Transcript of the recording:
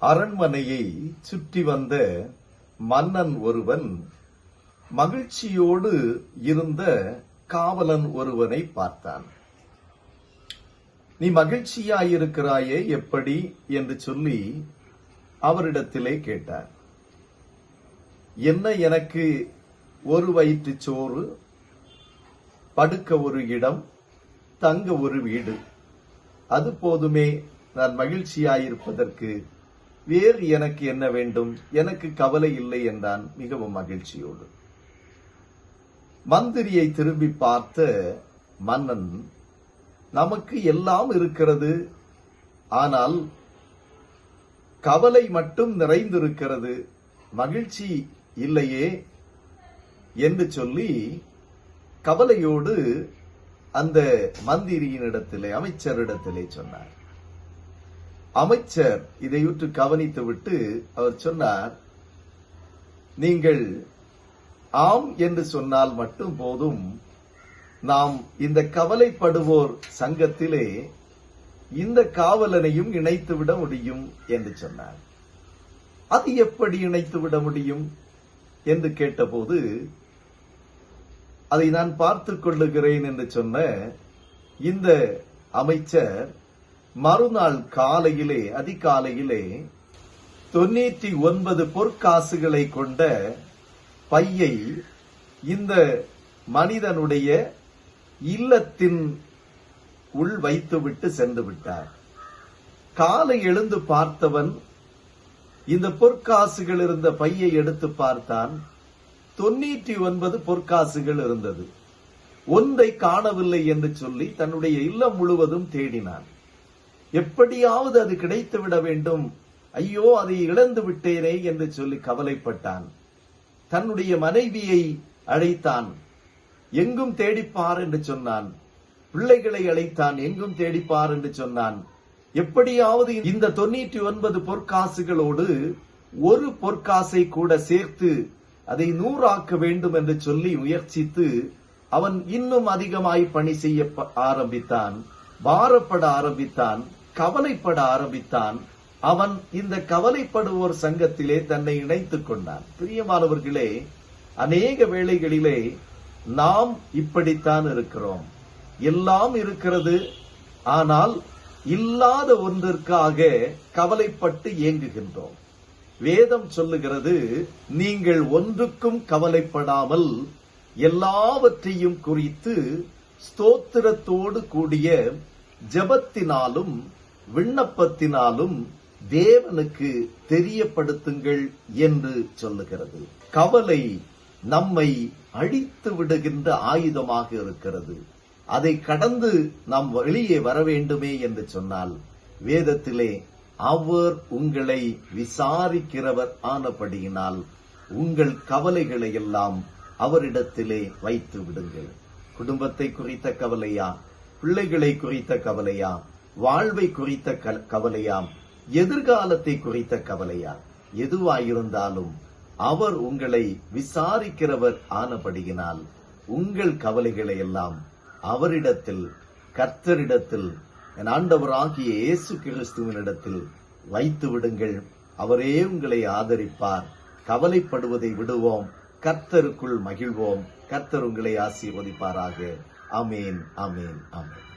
அரண்மனையை சுற்றி வந்த மன்னன் ஒருவன் மகிழ்ச்சியோடு இருந்த காவலன் ஒருவனை பார்த்தான். நீ மகிழ்ச்சியாயிருக்கிறாயே எப்படி என்று சொல்லி அவரிடத்திலே கேட்டார். என்ன, எனக்கு ஒரு வயிற்றுச் சோறு, படுக்க ஒரு இடம், தங்க ஒரு வீடு, அது போதுமே. நான் மகிழ்ச்சியாயிருப்பதற்கு வேறு எனக்கு என்ன வேண்டும்? எனக்கு கவலை இல்லை என்றான் மிகவும் மகிழ்ச்சியோடு. மந்திரியை திரும்பி பார்த்த மன்னன், நமக்கு எல்லாம் இருக்கிறது, ஆனால் கவலை மட்டும் நிறைந்திருக்கிறது, மகிழ்ச்சி இல்லையே என்று சொல்லி கவலையோடு அந்த மந்திரியினிடத்திலே, அமைச்சரிடத்திலே சொன்னார். அமைச்சர் இதையுற்று கவனித்துவிட்டு அவர் சொன்னார், நீங்கள் ஆம் என்று சொன்னால் மட்டும் போதும், நாம் இந்த கவலைப்படுவோர் சங்கத்திலே இந்த காவலனையும் இணைத்துவிட முடியும் என்று சொன்னார். அது எப்படி இணைத்துவிட முடியும் என்று கேட்டபோது, அதை நான் பார்த்துக் கொள்ளுகிறேன் என்று சொன்ன இந்த அமைச்சர் மறுநாள் காலையிலே, அதிகாலையிலே 99 பொற்காசுகளை கொண்ட பையை இந்த மனிதனுடைய இல்லத்தின் உள் வைத்துவிட்டு சென்று விட்டார். காலை எழுந்து பார்த்தவன் இந்த பொற்காசுகள் இருந்த பையை எடுத்து பார்த்தான். 99 பொற்காசுகள் இருந்தது. ஒன்றை காணவில்லை என்று சொல்லி தன்னுடைய இல்லம் முழுவதும் தேடினான். எப்படியாவது அது கிடைத்துவிட வேண்டும், ஐயோ அதை இழந்து விட்டேனே என்று சொல்லி கவலைப்பட்டான். தன்னுடைய மனைவியை அழைத்தான், எங்கும் தேடிப்பார் என்று சொன்னான். பிள்ளைகளை அழைத்தான், எங்கும் தேடிப்பார் என்று சொன்னான். எப்படியாவது இந்த 99 பொற்காசுகளோடு ஒரு பொற்காசை கூட சேர்த்து அதை 100 ஆக்க வேண்டும் என்று சொல்லி முயற்சித்து அவன் இன்னும் அதிகமாய் பணி செய்ய ஆரம்பித்தான். பாரப்பட ஆரம்பித்தான், கவலைப்பட ஆரம்பித்தான். அவன் இந்த கவலைப்படுவோர் சங்கத்திலே தன்னை இணைத்துக் கொண்டான். பிரியமானவர்களே, அநேக வேளைகளிலே நாம் இப்படித்தான் இருக்கிறோம். எல்லாம் இருக்கிறது, ஆனால் இல்லாத ஒன்றிற்காக கவலைப்பட்டு ஏங்குகின்றோம். வேதம் சொல்லுகிறது, நீங்கள் ஒன்றுக்கும் கவலைப்படாமல் எல்லாவற்றையும் குறித்து ஸ்தோத்திரத்தோடு கூடிய ஜெபத்தினாலும் விண்ணப்பத்தினாலும் தேவனுக்கு தெரியப்படுத்துங்கள் என்று சொல்லுகிறது. கவலை நம்மை அழித்து விடுகின்ற ஆயுதமாக இருக்கிறது. அதை கடந்து நாம் வெளியே வர வேண்டுமே என்று சொன்னால், வேதத்திலே அவர் உங்களை விசாரிக்கிறவர் ஆனபடியினால் உங்கள் கவலைகளை எல்லாம் அவரிடத்திலே வைத்து விடுங்கள். குடும்பத்தை குறித்த கவலையா, பிள்ளைகளை குறித்த கவலையா, வாழ்வை குறித்த கவலையா, எதிர்காலத்தை குறித்த கவலையா, எதுவாயிருந்தாலும் அவர் உங்களை விசாரிக்கிறவர் ஆனபடியினால் உங்கள் கவலைகளை எல்லாம் அவரிடத்தில், கர்த்தரிடத்தில், என் ஆண்டவராகிய இயேசு கிறிஸ்துவினிடத்தில் வைத்து விடுங்கள். அவரே உங்களை ஆதரிப்பார். கவலைப்படுவதை விடுவோம், கர்த்தருக்குள் மகிழ்வோம். கர்த்தர் உங்களை ஆசீர்வதிப்பாராக. ஆமென், ஆமென், ஆமென்.